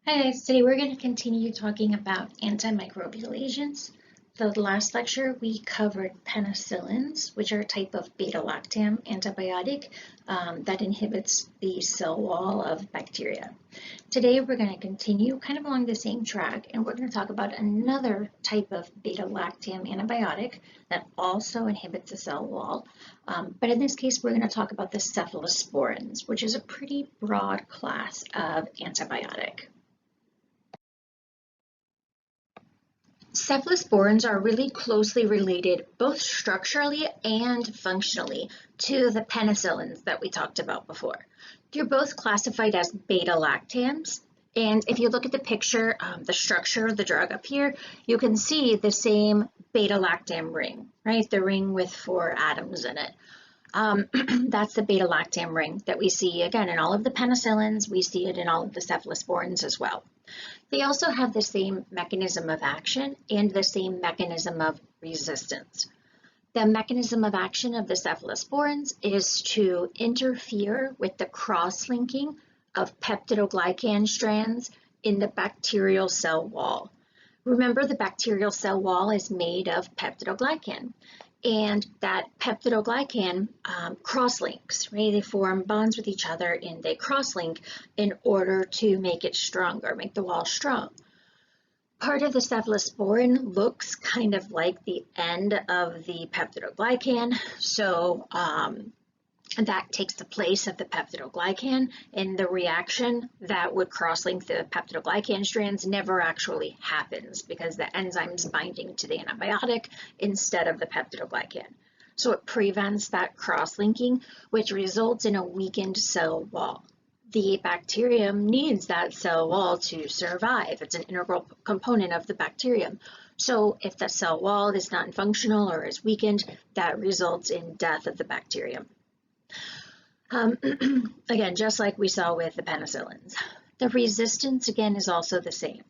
Hi guys, today we're going to continue talking about antimicrobial agents. The last lecture we covered penicillins, which are a type of beta-lactam antibiotic that inhibits the cell wall of bacteria. Today we're going to continue kind of along the same track, and we're going to talk about another type of beta-lactam antibiotic that also inhibits the cell wall. But in this case, we're going to talk about the cephalosporins, which is a pretty broad class of antibiotic. Cephalosporins are really closely related, both structurally and functionally, to the penicillins that we talked about before. They're both classified as beta-lactams, and if you look at the picture, the structure of the drug up here, you can see the same beta-lactam ring, right? The ring with 4 atoms in it. That's the beta-lactam ring that we see, again, in all of the penicillins. We see it in all of the cephalosporins as well. They also have the same mechanism of action and the same mechanism of resistance. The mechanism of action of the cephalosporins is to interfere with the cross-linking of peptidoglycan strands in the bacterial cell wall. Remember, the bacterial cell wall is made of peptidoglycan, and that peptidoglycan cross-links, right? They form bonds with each other and they cross-link in order to make it stronger, make the wall strong. Part of the cephalosporin looks kind of like the end of the peptidoglycan, so that takes the place of the peptidoglycan, and the reaction that would cross-link the peptidoglycan strands never actually happens because the enzyme's binding to the antibiotic instead of the peptidoglycan. So it prevents that cross-linking, which results in a weakened cell wall. The bacterium needs that cell wall to survive. It's an integral component of the bacterium. So if the cell wall is not functional or is weakened, that results in death of the bacterium. Again, just like we saw with the penicillins. The resistance, again, is also the same.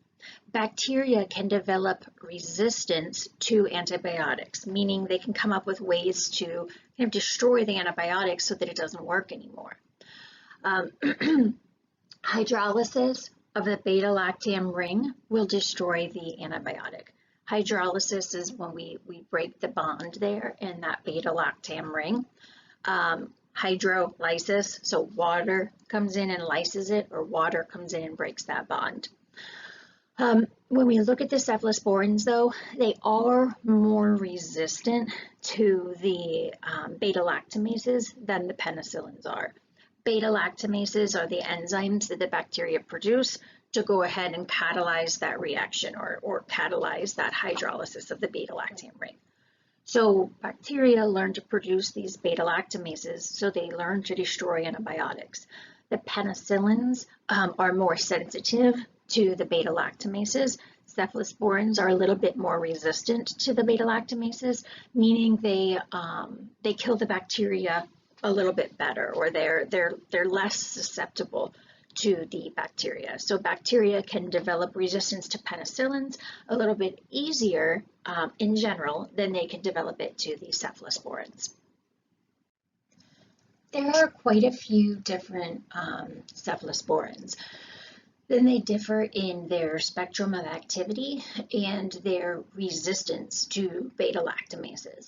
Bacteria can develop resistance to antibiotics, meaning they can come up with ways to kind of destroy the antibiotic so that it doesn't work anymore. Hydrolysis of the beta-lactam ring will destroy the antibiotic. Hydrolysis is when we break the bond there in that beta-lactam ring. Hydrolysis, so water comes in and lyses it, or water comes in and breaks that bond. When we look at the cephalosporins, though, they are more resistant to the beta-lactamases than the penicillins are. Beta-lactamases are the enzymes that the bacteria produce to go ahead and catalyze that reaction or catalyze that hydrolysis of the beta-lactam ring. So bacteria learn to produce these beta-lactamases, so they learn to destroy antibiotics. The penicillins are more sensitive to the beta-lactamases. Cephalosporins are a little bit more resistant to the beta-lactamases, meaning they kill the bacteria a little bit better, or they're less susceptible to the bacteria. So bacteria can develop resistance to penicillins a little bit easier in general than they can develop it to the cephalosporins. There are quite a few different cephalosporins. Then they differ in their spectrum of activity and their resistance to beta-lactamases.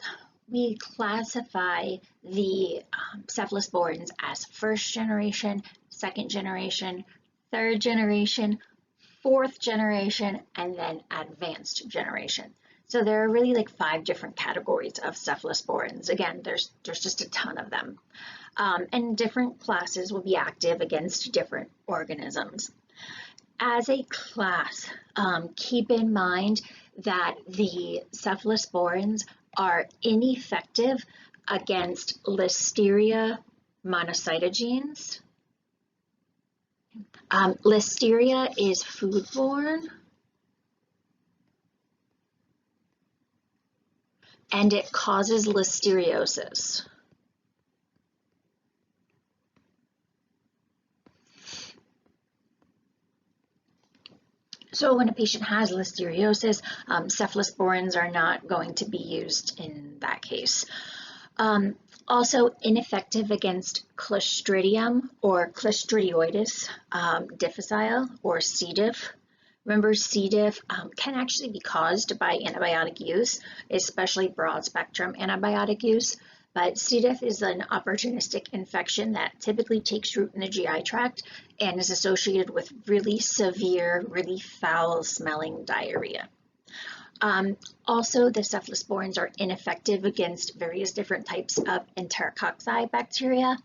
We classify the cephalosporins as first generation, second generation, third generation, fourth generation, and then advanced generation. So there are really like 5 different categories of cephalosporins. Again, there's just a ton of them. And different classes will be active against different organisms. As a class, keep in mind that the cephalosporins are ineffective against Listeria monocytogenes. Listeria is foodborne, and it causes listeriosis. So when a patient has listeriosis, cephalosporins are not going to be used in that case. Also ineffective against Clostridium or Clostridioides difficile or C. diff. Remember, C. diff can actually be caused by antibiotic use, especially broad-spectrum antibiotic use. But C. diff is an opportunistic infection that typically takes root in the GI tract and is associated with really severe, really foul-smelling diarrhea. Also, the cephalosporins are ineffective against various different types of enterococci bacteria,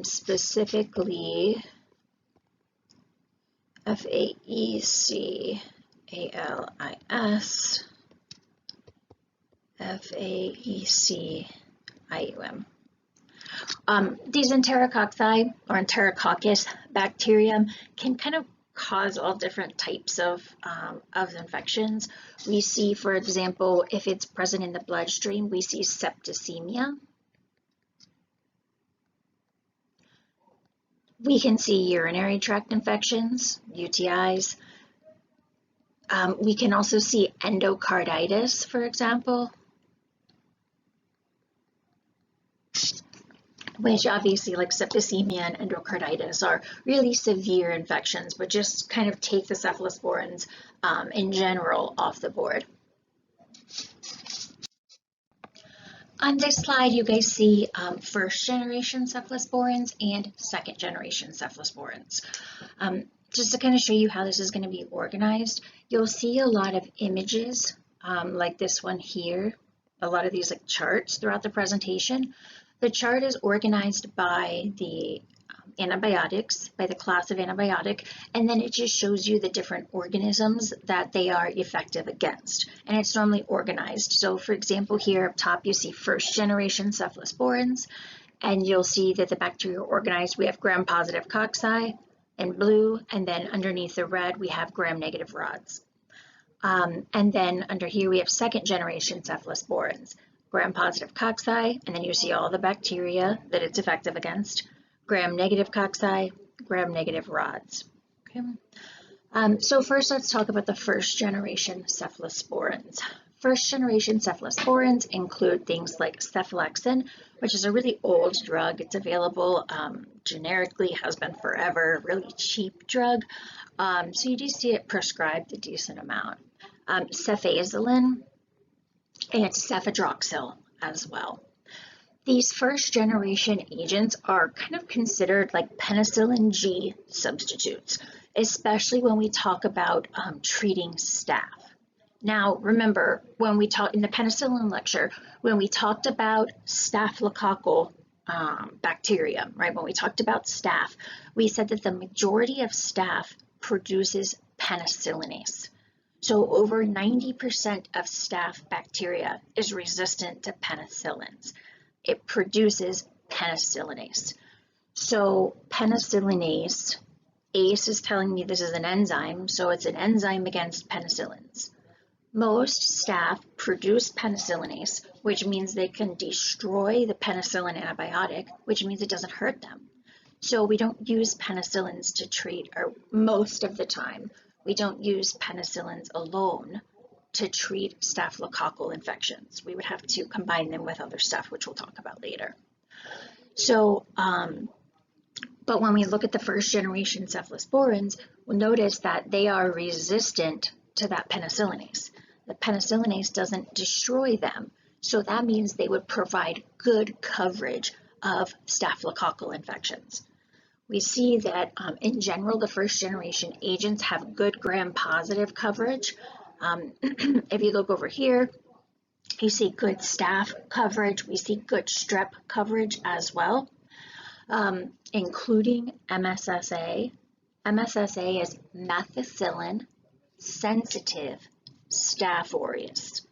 specifically FAECALIS, FAECIUM. These enterococci or enterococcus bacteria can kind of cause all different types of infections. We see, for example, if it's present in the bloodstream, we see septicemia. We can see urinary tract infections, UTIs. We can also see endocarditis, for example, which obviously, like septicemia and endocarditis, are really severe infections, but just kind of take the cephalosporins in general off the board. On this slide, you guys see first generation cephalosporins and second generation cephalosporins. Just to kind of show you how this is going to be organized, you'll see a lot of images like this one here, a lot of these like charts throughout the presentation. The chart is organized by the antibiotics, by the class of antibiotic, and then it just shows you the different organisms that they are effective against. And it's normally organized. So for example, here up top, you see first generation cephalosporins, and you'll see that the bacteria are organized. We have gram-positive cocci in blue, and then underneath the red, we have gram-negative rods. And then under here, we have second generation cephalosporins. Gram-positive cocci, and then you see all the bacteria that it's effective against. Gram-negative cocci, gram-negative rods. Okay. So first, let's talk about the first generation cephalosporins. First generation cephalosporins include things like Ceftriaxone, which is a really old drug. It's available generically, has been forever, really cheap drug. So you do see it prescribed a decent amount. Ceftaroline, and cefadroxil as well. These first generation agents are kind of considered like penicillin G substitutes, especially when we talk about treating staph. Now, remember, when we talked in the penicillin lecture, when we talked about staphylococcal bacteria, right? When we talked about staph, we said that the majority of staph produces penicillinase. So over 90% of staph bacteria is resistant to penicillins. It produces penicillinase. So penicillinase, ACE is telling me this is an enzyme, so it's an enzyme against penicillins. Most staph produce penicillinase, which means they can destroy the penicillin antibiotic, which means it doesn't hurt them. So we don't use penicillins to treat, or most of the time, we don't use penicillins alone to treat staphylococcal infections. We would have to combine them with other stuff, which we'll talk about later. So, but when we look at the first generation cephalosporins, we'll notice that they are resistant to that penicillinase. The penicillinase doesn't destroy them. So that means they would provide good coverage of staphylococcal infections. We see that in general, the first generation agents have good gram-positive coverage. If you look over here, you see good staph coverage. We see good strep coverage as well, including MSSA. MSSA is methicillin sensitive Staph aureus.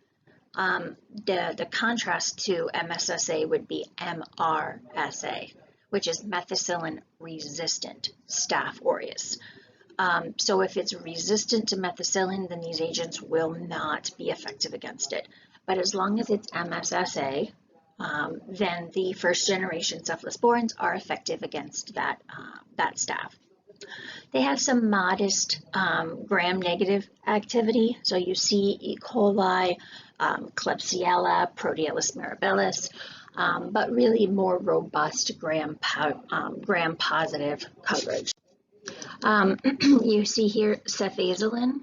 The contrast to MSSA would be MRSA, which is methicillin resistant Staph aureus. So if it's resistant to methicillin, then these agents will not be effective against it. But as long as it's MSSA, then the first generation cephalosporins are effective against that staph. They have some modest gram-negative activity. So you see E. coli, Klebsiella, Proteolis mirabilis. but really more robust gram-positive coverage. You see here cefazolin.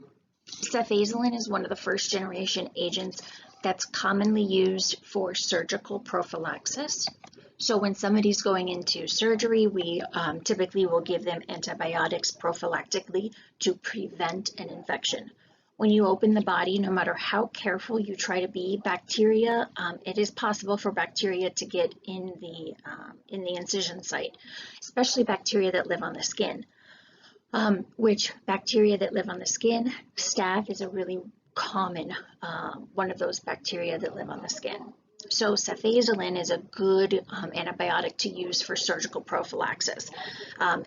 Cefazolin is one of the first generation agents that's commonly used for surgical prophylaxis. So when somebody's going into surgery, we typically will give them antibiotics prophylactically to prevent an infection. When you open the body, no matter how careful you try to be, bacteria, it is possible for bacteria to get in the incision site, especially bacteria that live on the skin. Which bacteria that live on the skin, staph is a really common one of those bacteria that live on the skin. So cefazolin is a good antibiotic to use for surgical prophylaxis.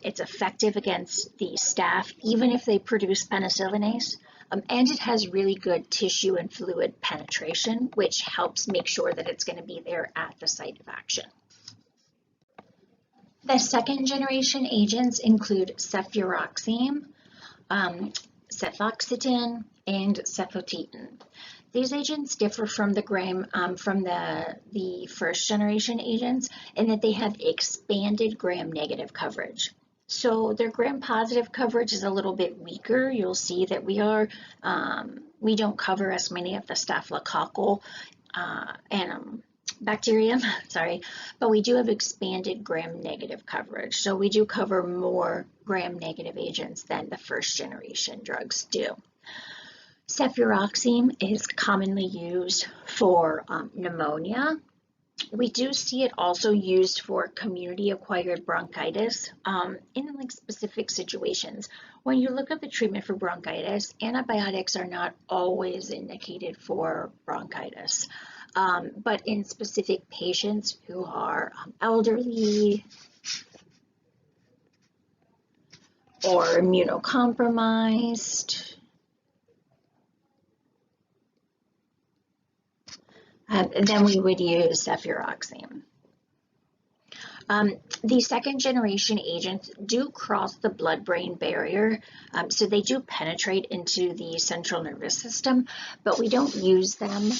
It's effective against the staph, even if they produce penicillinase, and it has really good tissue and fluid penetration, which helps make sure that it's going to be there at the site of action. The second generation agents include ceftriaxone, cefoxitin, and cefotetin. These agents differ from the first generation agents in that they have expanded gram-negative coverage. So their gram-positive coverage is a little bit weaker. You'll see that we don't cover as many of the staphylococcal bacterium, but we do have expanded gram-negative coverage. So we do cover more gram-negative agents than the first generation drugs do. Ceftriaxone is commonly used for pneumonia. We do see it also used for community-acquired bronchitis in like specific situations. When you look at the treatment for bronchitis, antibiotics are not always indicated for bronchitis. But in specific patients who are elderly or immunocompromised, then we would use ceftriaxone. The second generation agents do cross the blood-brain barrier, so they do penetrate into the central nervous system, but we don't use them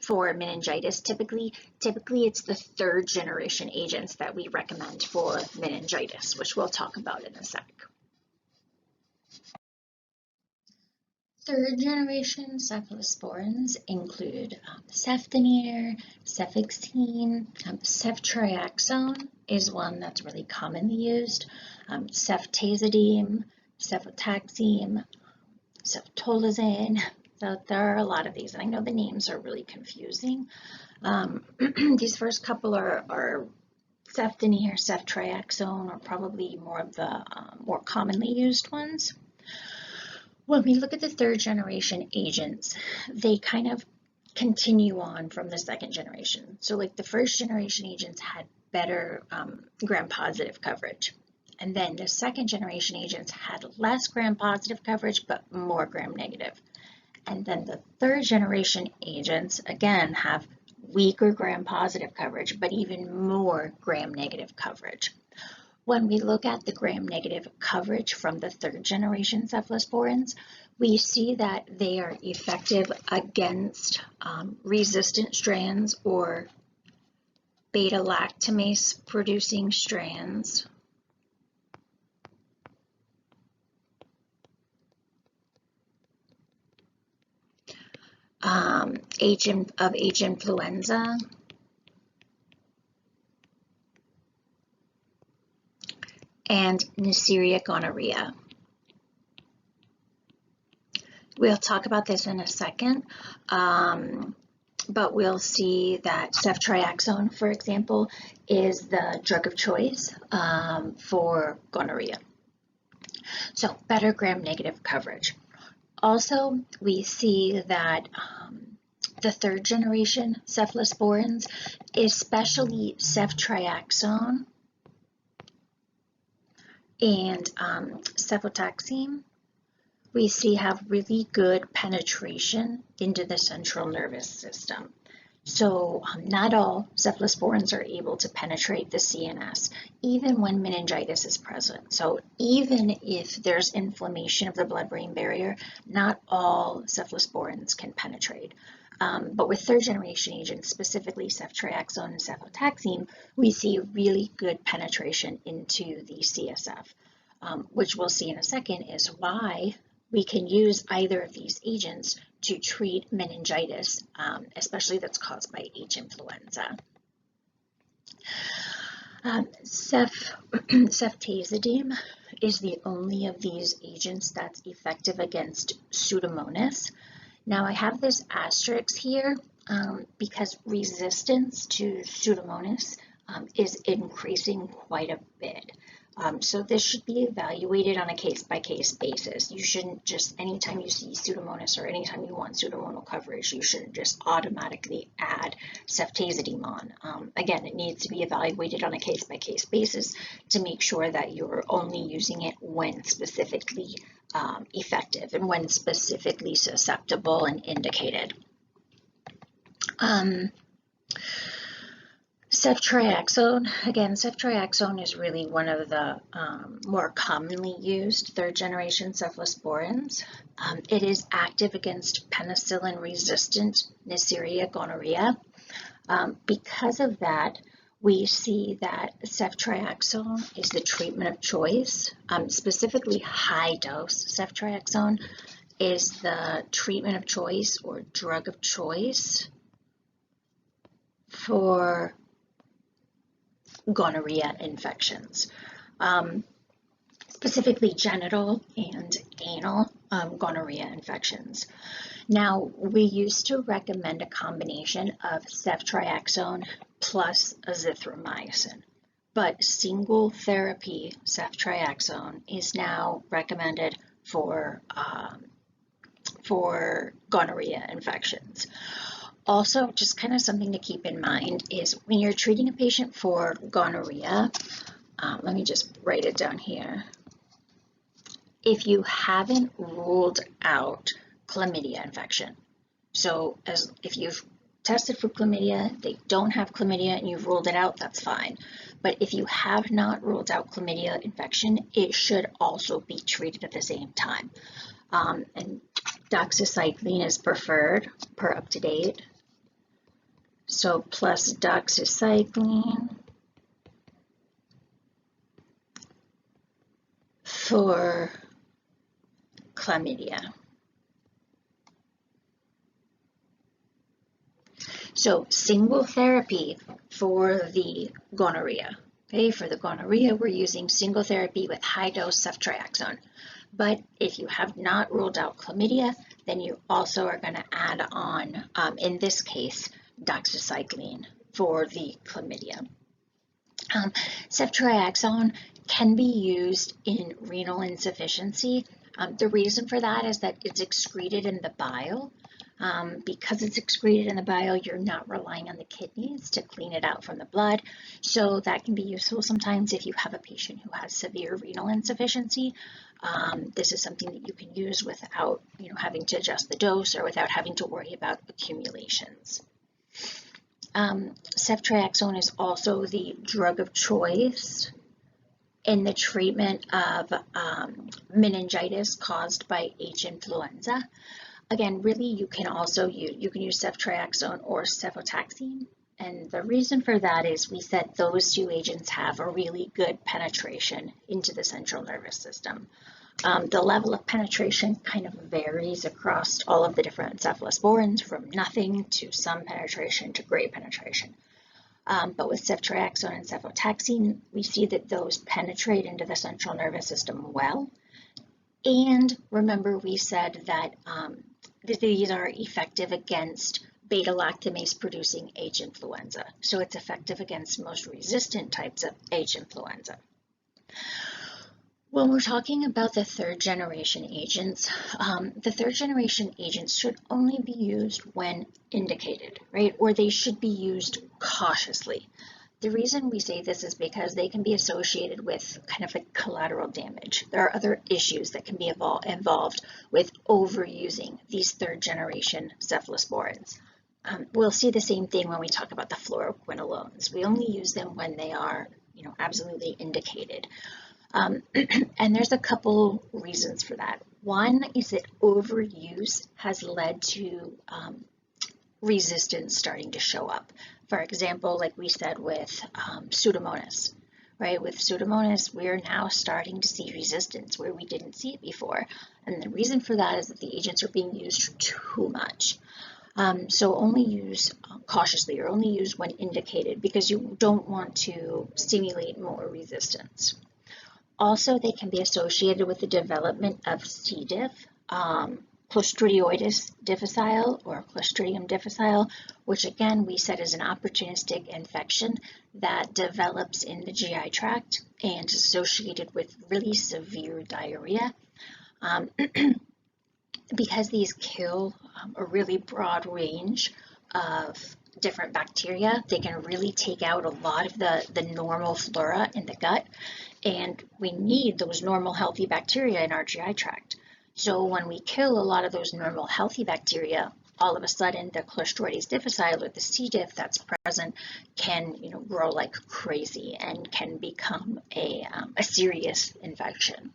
for meningitis typically. Typically, it's the third generation agents that we recommend for meningitis, which we'll talk about in a sec. Third generation cephalosporins include ceftamine, cefoxime, ceftriaxone is one that's really commonly used, ceftazidime, cefotaxime, ceftolozane. So there are a lot of these, and I know the names are really confusing. These first couple are ceftamine or ceftriaxone are probably more of the more commonly used ones. When we look at the third generation agents, they kind of continue on from the second generation. So like the first generation agents had better gram-positive coverage. And then the second generation agents had less gram-positive coverage, but more gram-negative. And then the third generation agents, again, have weaker gram-positive coverage, but even more gram-negative coverage. When we look at the gram-negative coverage from the third generation cephalosporins, we see that they are effective against resistant strands or beta-lactamase producing strands. H. influenza, and Neisseria gonorrhea. We'll talk about this in a second, but we'll see that ceftriaxone, for example, is the drug of choice for gonorrhea. So better gram-negative coverage. Also, we see that the third generation cephalosporins, especially ceftriaxone and cefotaxime, we see have really good penetration into the central nervous system. So not all cephalosporins are able to penetrate the CNS, even when meningitis is present. So even if there's inflammation of the blood-brain barrier, not all cephalosporins can penetrate. But with third generation agents, specifically ceftriaxone and cefotaxime, we see really good penetration into the CSF, which we'll see in a second is why we can use either of these agents to treat meningitis, especially that's caused by H. influenza. Ceftazidime is the only of these agents that's effective against Pseudomonas. Now I have this asterisk here because resistance to Pseudomonas is increasing quite a bit. So this should be evaluated on a case-by-case basis. You shouldn't just, anytime you see Pseudomonas or anytime you want Pseudomonal coverage, you shouldn't just automatically add ceftazidime on. Again, it needs to be evaluated on a case-by-case basis to make sure that you're only using it when specifically effective and when specifically susceptible and indicated. Ceftriaxone, again, ceftriaxone is really one of the more commonly used third-generation cephalosporins. It is active against penicillin-resistant Neisseria gonorrhea. Because of that, we see that ceftriaxone is the treatment of choice. Specifically, high-dose ceftriaxone is the treatment of choice or drug of choice for gonorrhea infections, specifically genital and anal gonorrhea infections. Now, we used to recommend a combination of ceftriaxone plus azithromycin, but single therapy ceftriaxone is now recommended for gonorrhea infections. Also, just kind of something to keep in mind is when you're treating a patient for gonorrhea, let me just write it down here. If you haven't ruled out chlamydia infection, so if you've tested for chlamydia, they don't have chlamydia and you've ruled it out, that's fine. But if you have not ruled out chlamydia infection, it should also be treated at the same time. And doxycycline is preferred per UpToDate. So plus doxycycline for chlamydia. So single therapy for the gonorrhea. Okay, for the gonorrhea, we're using single therapy with high-dose ceftriaxone. But if you have not ruled out chlamydia, then you also are going to add on, in this case, doxycycline for the chlamydia. Ceftriaxone can be used in renal insufficiency. The reason for that is that it's excreted in the bile. Because it's excreted in the bile, you're not relying on the kidneys to clean it out from the blood. So that can be useful sometimes if you have a patient who has severe renal insufficiency. This is something that you can use without, having to adjust the dose or without having to worry about accumulations. Ceftriaxone is also the drug of choice in the treatment of meningitis caused by H. influenza. Again, really, you can also use ceftriaxone or cefotaxime, and the reason for that is we said those two agents have a really good penetration into the central nervous system. The level of penetration kind of varies across all of the different cephalosporins, from nothing to some penetration to great penetration. But with ceftriaxone and cefotaxime, we see that those penetrate into the central nervous system well. And remember, we said that these are effective against beta-lactamase producing H. influenza. So it's effective against most resistant types of H. influenza. When we're talking about the third generation agents, the third generation agents should only be used when indicated, right? Or they should be used cautiously. The reason we say this is because they can be associated with kind of like collateral damage. There are other issues that can be involved with overusing these third generation cephalosporins. We'll see the same thing when we talk about the fluoroquinolones. We only use them when they are, absolutely indicated. And there's a couple reasons for that. One is that overuse has led to resistance starting to show up. For example, like we said with Pseudomonas, right? With Pseudomonas, we're now starting to see resistance where we didn't see it before. And the reason for that is that the agents are being used too much. So only use cautiously, or only use when indicated, because you don't want to stimulate more resistance. Also, they can be associated with the development of C. diff, Clostridium difficile or Clostridium difficile, which again we said is an opportunistic infection that develops in the GI tract and is associated with really severe diarrhea. Because these kill a really broad range of different bacteria, they can really take out a lot of the normal flora in the gut, and we need those normal healthy bacteria in our GI tract. So when we kill a lot of those normal healthy bacteria, all of a sudden the Clostridium difficile or the C. diff that's present can grow like crazy and can become a serious infection.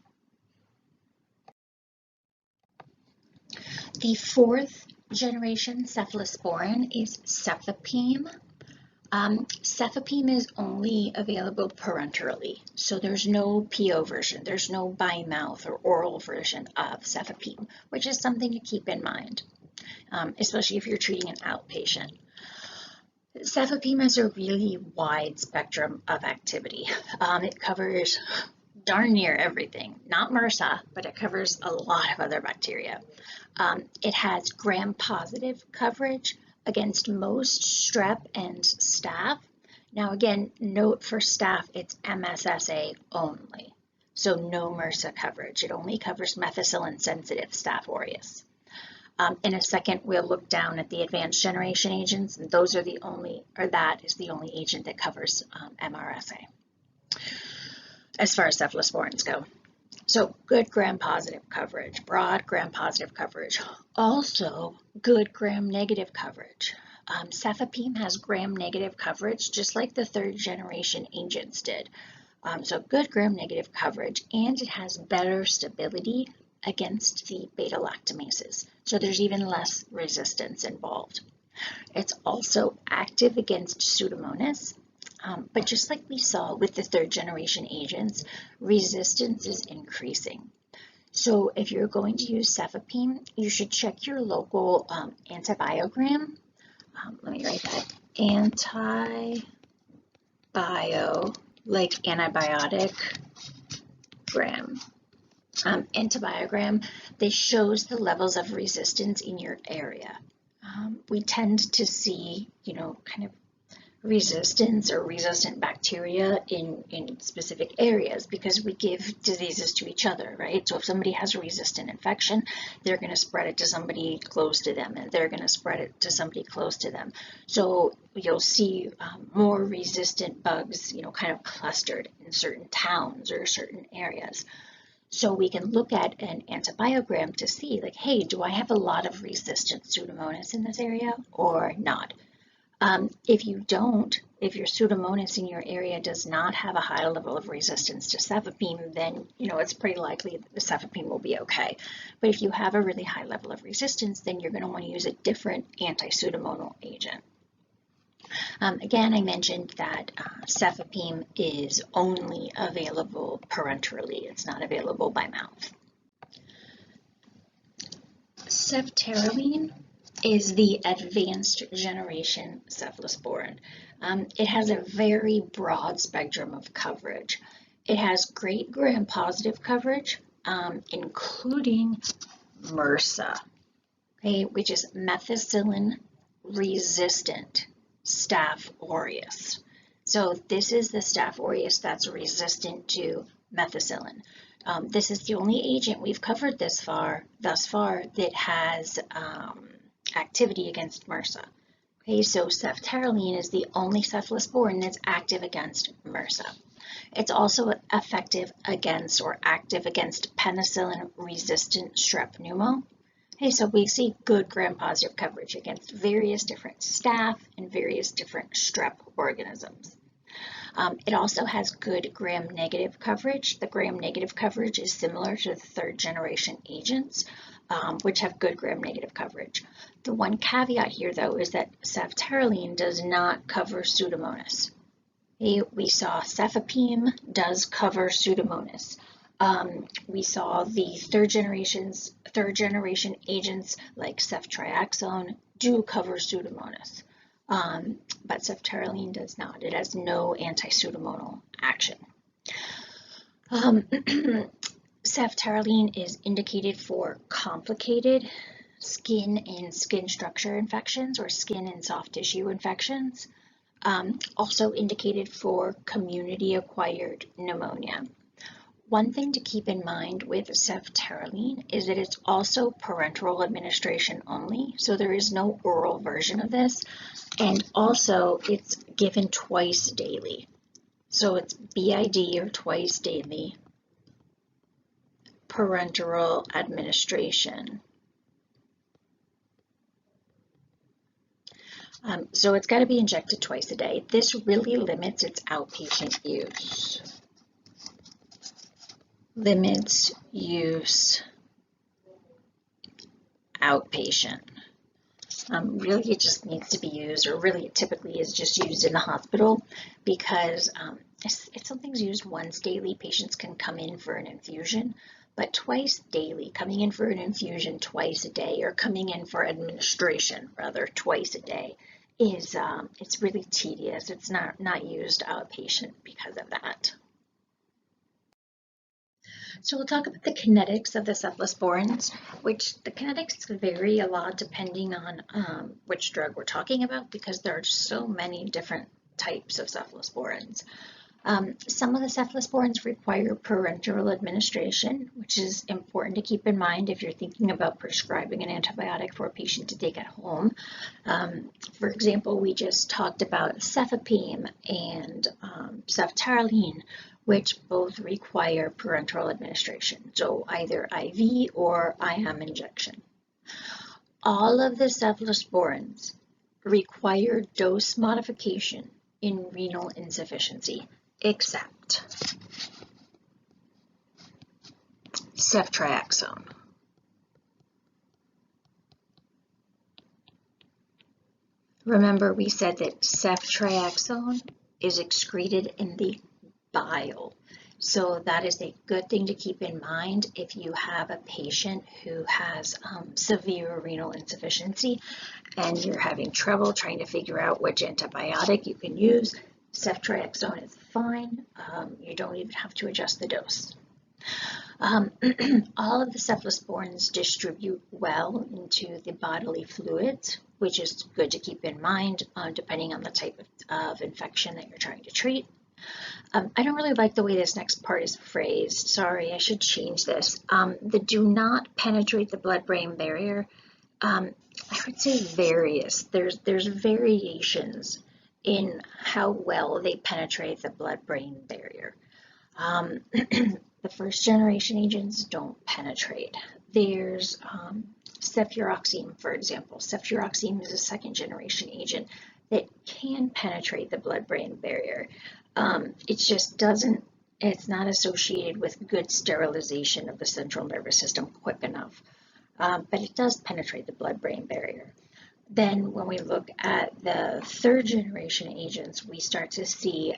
The fourth generation cephalosporin is cefepime. Cefepime is only available parenterally, so there's no PO version, there's no by mouth or oral version of cefepime, which is something to keep in mind, especially if you're treating an outpatient. Cefepime has a really wide spectrum of activity. It covers darn near everything, not MRSA, but it covers a lot of other bacteria. It has gram-positive coverage against most strep and staph. Now again, note for staph, it's MSSA only, so no MRSA coverage. It only covers methicillin-sensitive Staph aureus. In a second, we'll look down at the advanced generation agents, and those are the only, or that is the only agent that covers MRSA as far as cephalosporins go. So good gram-positive coverage, broad gram-positive coverage, also good gram-negative coverage. Cefepime has gram-negative coverage just like the third generation agents did. So good gram-negative coverage, and it has better stability against the beta-lactamases. So there's even less resistance involved. It's also active against Pseudomonas. But just like we saw with the third generation agents, resistance is increasing. So if you're going to use cefepime, you should check your local antibiogram. Let me write that. Like antibiotic gram. Antibiogram, this shows the levels of resistance in your area. We tend to see, kind of resistance or resistant bacteria in specific areas because we give diseases to each other, right? So if somebody has a resistant infection, they're going to spread it to somebody close to them, and they're going to spread it to somebody close to them. So you'll see more resistant bugs, kind of clustered in certain towns or certain areas. So we can look at an antibiogram to see, like, hey, do I have a lot of resistant Pseudomonas in this area or not? If you don't, if your Pseudomonas in your area does not have a high level of resistance to cefepime, then it's pretty likely that the cefepime will be okay. But if you have a really high level of resistance, then you're going to want to use a different anti-Pseudomonal agent. Again, I mentioned that cefepime is only available parenterally. It's not available by mouth. Ceftaroline is the advanced generation cephalosporin. It has a very broad spectrum of coverage. It has great gram-positive coverage, including MRSA, okay, which is methicillin-resistant Staph aureus. So this is the Staph aureus that's resistant to methicillin. This is the only agent we've covered thus far that has activity against MRSA. Okay, so ceftaroline is the only cephalosporin that's active against MRSA. It's also effective against or active against penicillin-resistant strep pneumo. Okay, so we see good gram-positive coverage against various different staph and various different strep organisms. It also has good gram-negative coverage. The gram-negative coverage is similar to the third-generation agents, which have good gram-negative coverage. The one caveat here, though, is that Ceftaroline does not cover Pseudomonas. We saw Cefepime does cover Pseudomonas. We saw the third-generation agents like Ceftriaxone do cover Pseudomonas, but Ceftaroline does not. It has no anti-pseudomonal action. Ceftaroline is indicated for complicated skin and skin structure infections or skin and soft tissue infections. Also indicated for community-acquired pneumonia. One thing to keep in mind with Ceftaroline is that it's also parenteral administration only, so there is no oral version of this, and also it's given twice daily. So it's BID or twice daily parenteral administration. So it's got to be injected twice a day. This really limits its outpatient use. Limits use outpatient. Really it just needs to be used, or really it typically is just used in the hospital because if something's used once daily, patients can come in for an infusion, but twice daily, coming in for an infusion twice a day, or coming in for administration rather twice a day, is it's really tedious. It's not used outpatient because of that. So we'll talk about the kinetics of the cephalosporins, which the kinetics vary a lot depending on which drug we're talking about because there are so many different types of cephalosporins. Some of the cephalosporins require parenteral administration, which is important to keep in mind if you're thinking about prescribing an antibiotic for a patient to take at home. For example, we just talked about Cefepime and Ceftaroline, which both require parenteral administration, so either IV or IM injection. All of the cephalosporins require dose modification in renal insufficiency, except Ceftriaxone. Remember, we said that Ceftriaxone is excreted in the bile. So that is a good thing to keep in mind if you have a patient who has severe renal insufficiency and you're having trouble trying to figure out which antibiotic you can use. Ceftriaxone is fine. You don't even have to adjust the dose. All of the cephalosporins distribute well into the bodily fluids, which is good to keep in mind depending on the type of infection that you're trying to treat. I don't really like the way this next part is phrased. Sorry, I should change this. The do not penetrate the blood-brain barrier. I would say various. There's variations in how well they penetrate the blood-brain barrier. The first-generation agents don't penetrate. There's Ceftriaxone, for example. Ceftriaxone is a second-generation agent that can penetrate the blood-brain barrier. It just doesn't, it's not associated with good sterilization of the central nervous system quick enough, but it does penetrate the blood-brain barrier. Then when we look at the third generation agents, we start to see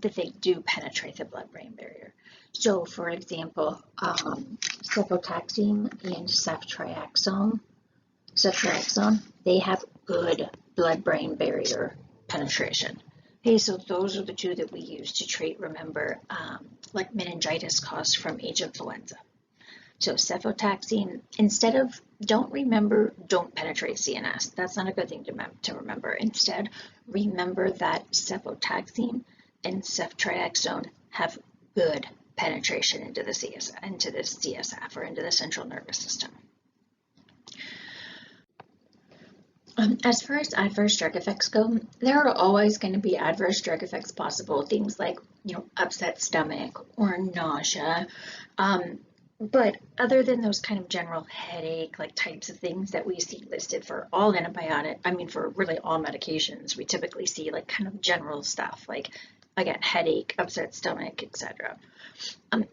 that they do penetrate the blood-brain barrier. So for example, cefotaxime and ceftriaxone, they have good blood-brain barrier penetration. Okay, so those are the two that we use to treat, remember, like meningitis caused from H. influenza. So cefotaxime, instead of, don't penetrate CNS. That's not a good thing to remember. Instead, remember that cefotaxime and ceftriaxone have good penetration into the CSF or into the central nervous system. As far as adverse drug effects go, there are always going to be adverse drug effects possible, things like, upset stomach or nausea. But other than those kind of general headache, types of things that we see listed for all for really all medications, we typically see kind of general stuff like again, headache, upset stomach, etc.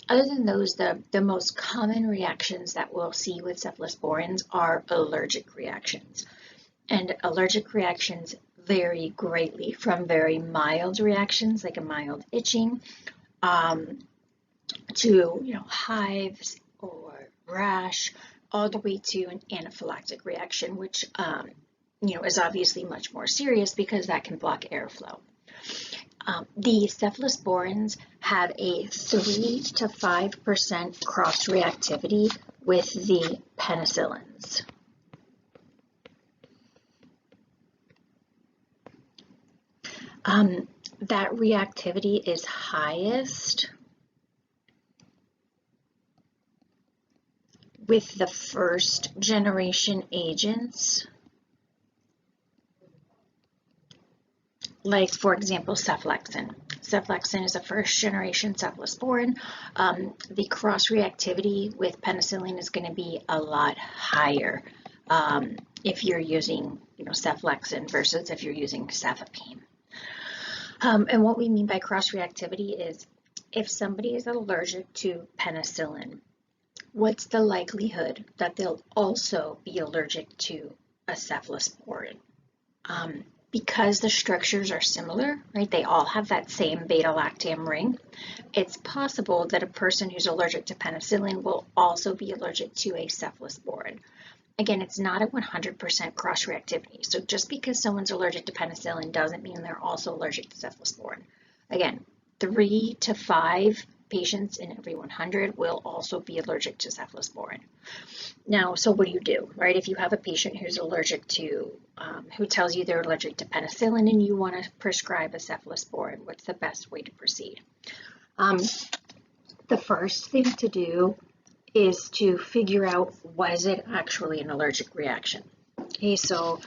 Other than those, the most common reactions that we'll see with cephalosporins are allergic reactions. And allergic reactions vary greatly from very mild reactions, like a mild itching, to hives or rash, all the way to an anaphylactic reaction, which is obviously much more serious because that can block airflow. The cephalosporins have a 3 to 5% cross-reactivity with the penicillins. That reactivity is highest with the first generation agents, like, for example, Ceftriaxone. Ceftriaxone is a first generation cephalosporin. The cross-reactivity with penicillin is going to be a lot higher if you're using Ceftriaxone versus if you're using cefepime. And what we mean by cross-reactivity is if somebody is allergic to penicillin, what's the likelihood that they'll also be allergic to a cephalosporin? Because the structures are similar, right? They all have that same beta-lactam ring. It's possible that a person who's allergic to penicillin will also be allergic to a cephalosporin. Again, it's not a 100% cross-reactivity. So just because someone's allergic to penicillin doesn't mean they're also allergic to cephalosporin. Again, 3 to 5 patients in every 100 will also be allergic to cephalosporin. Now, so what do, right? If you have a patient who's allergic to, who tells you they're allergic to penicillin and you want to prescribe a cephalosporin, what's the best way to proceed? The first thing to do is to figure out, was it actually an allergic reaction? Okay, so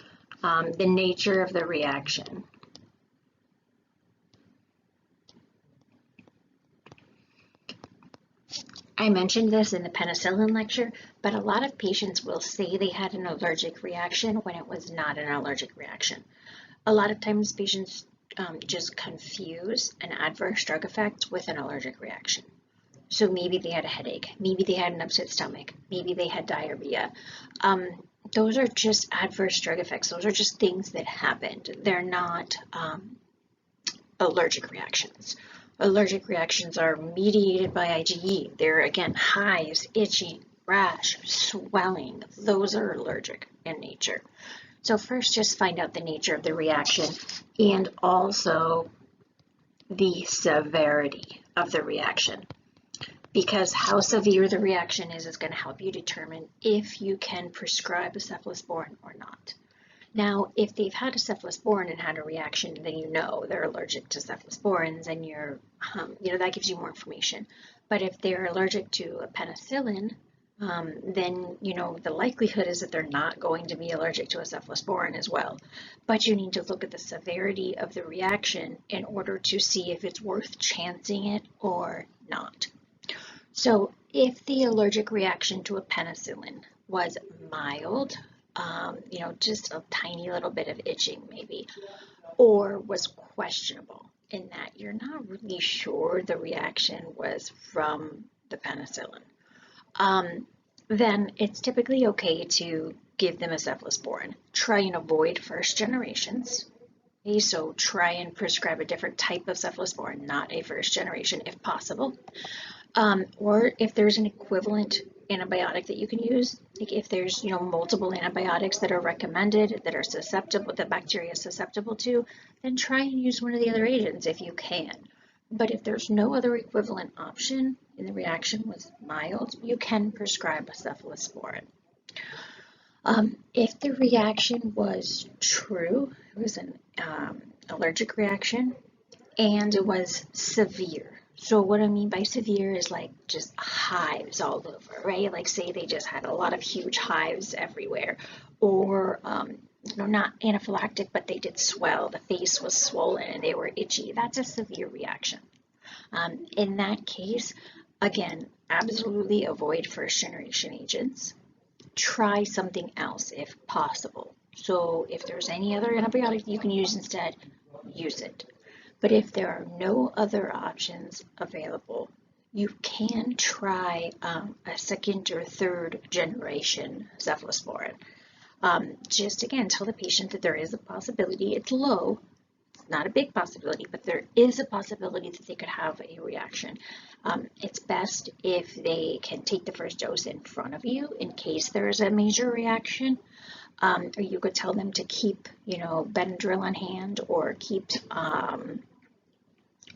the nature of the reaction. I mentioned this in the penicillin lecture, but a lot of patients will say they had an allergic reaction when it was not an allergic reaction. A lot of times patients just confuse an adverse drug effect with an allergic reaction. So maybe they had a headache, maybe they had an upset stomach, maybe they had diarrhea. Those are just adverse drug effects. Those are just things that happened. They're not allergic reactions. Allergic reactions are mediated by IgE. They're, again, hives, itchy, rash, swelling. Those are allergic in nature. So first, just find out the nature of the reaction and also the severity of the reaction. Because how severe the reaction is going to help you determine if you can prescribe a cephalosporin or not. Now, if they've had a cephalosporin and had a reaction, then they're allergic to cephalosporins, and that gives you more information. But if they're allergic to a penicillin, then the likelihood is that they're not going to be allergic to a cephalosporin as well. But you need to look at the severity of the reaction in order to see if it's worth chancing it or not. So if the allergic reaction to a penicillin was mild, just a tiny little bit of itching maybe, or was questionable in that you're not really sure the reaction was from the penicillin, then it's typically okay to give them a cephalosporin. Try and avoid first generations. Okay, so try and prescribe a different type of cephalosporin, not a first generation if possible. Or if there's an equivalent antibiotic that you can use, like if there's multiple antibiotics that are recommended that are susceptible, that bacteria is susceptible to, then try and use one of the other agents if you can. But if there's no other equivalent option and the reaction was mild, you can prescribe a cephalosporin. If the reaction was true, it was an allergic reaction, and it was severe. So what I mean by severe is like just hives all over, right? Like say they just had a lot of huge hives everywhere, or not anaphylactic, but they did swell. The face was swollen and they were itchy. That's a severe reaction. In that case, again, absolutely avoid first generation agents. Try something else if possible. So if there's any other antibiotic you can use instead, use it. But if there are no other options available, you can try a second or third generation cephalosporin. Just again, tell the patient that there is a possibility. It's low, it's not a big possibility, but there is a possibility that they could have a reaction. It's best if they can take the first dose in front of you in case there is a major reaction. Or you could tell them to keep, Benadryl on hand, or keep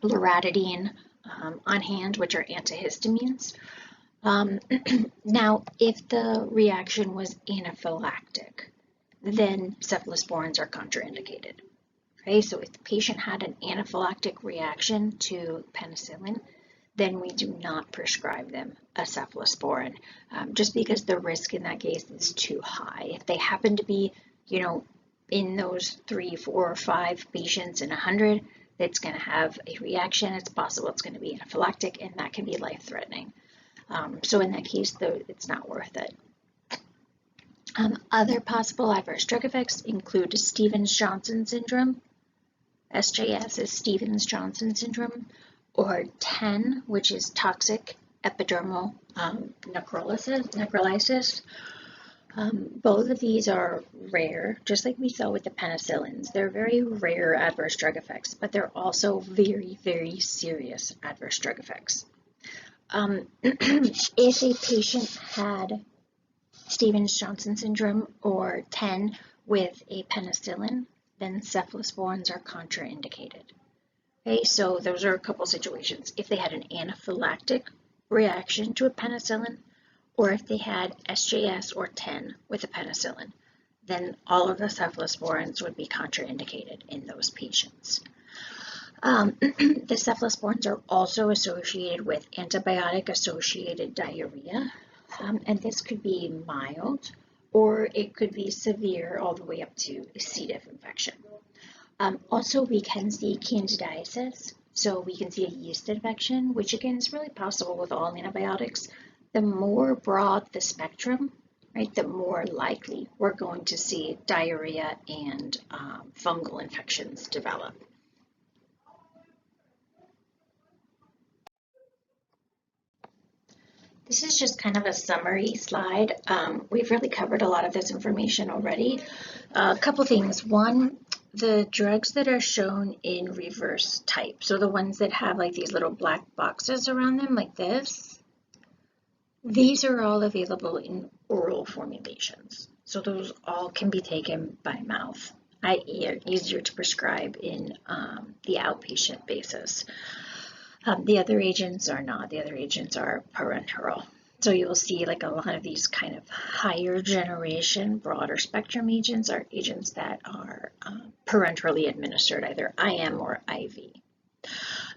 loratadine on hand, which are antihistamines. Now, if the reaction was anaphylactic, then cephalosporins are contraindicated. Okay, so if the patient had an anaphylactic reaction to penicillin, then we do not prescribe them a cephalosporin, just because the risk in that case is too high. If they happen to be, in those 3, 4, or 5 patients in 100 that's going to have a reaction, it's possible it's going to be anaphylactic, and that can be life-threatening. So in that case, though, it's not worth it. Other possible adverse drug effects include Stevens-Johnson syndrome. SJS is Stevens-Johnson syndrome, or TEN, which is toxic epidermal necrolysis. Both of these are rare, just like we saw with the penicillins. They're very rare adverse drug effects, but they're also very, very serious adverse drug effects. If a patient had Stevens-Johnson syndrome or TEN with a penicillin, then cephalosporins are contraindicated. Okay, so those are a couple situations. If they had an anaphylactic reaction to a penicillin, or if they had SJS or TEN with a penicillin, then all of the cephalosporins would be contraindicated in those patients. The cephalosporins are also associated with antibiotic-associated diarrhea, and this could be mild, or it could be severe all the way up to a C. diff infection. Also, we can see candidiasis, so we can see a yeast infection, which again is really possible with all antibiotics. The more broad the spectrum, right, the more likely we're going to see diarrhea and fungal infections develop. This is just kind of a summary slide. We've really covered a lot of this information already. A couple things. One, the drugs that are shown in reverse type, so the ones that have like these little black boxes around them like this, these are all available in oral formulations. So those all can be taken by mouth, i.e. are easier to prescribe in the outpatient basis. The other agents are not. The other agents are parenteral. So you'll see like a lot of these kind of higher generation, broader spectrum agents are agents that are parenterally administered, either IM or IV.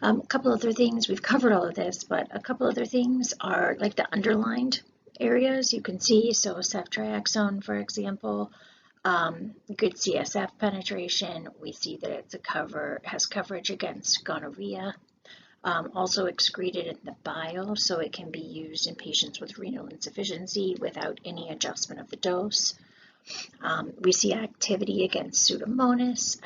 A couple other things, we've covered all of this, but a couple other things are like the underlined areas you can see. So Ceftriaxone, for example, good CSF penetration. We see that it's has coverage against gonorrhea. Also excreted in the bile, so it can be used in patients with renal insufficiency without any adjustment of the dose. We see activity against Pseudomonas,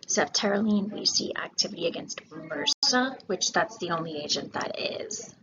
Ceftaroline, we see activity against MRSA, which that's the only agent that is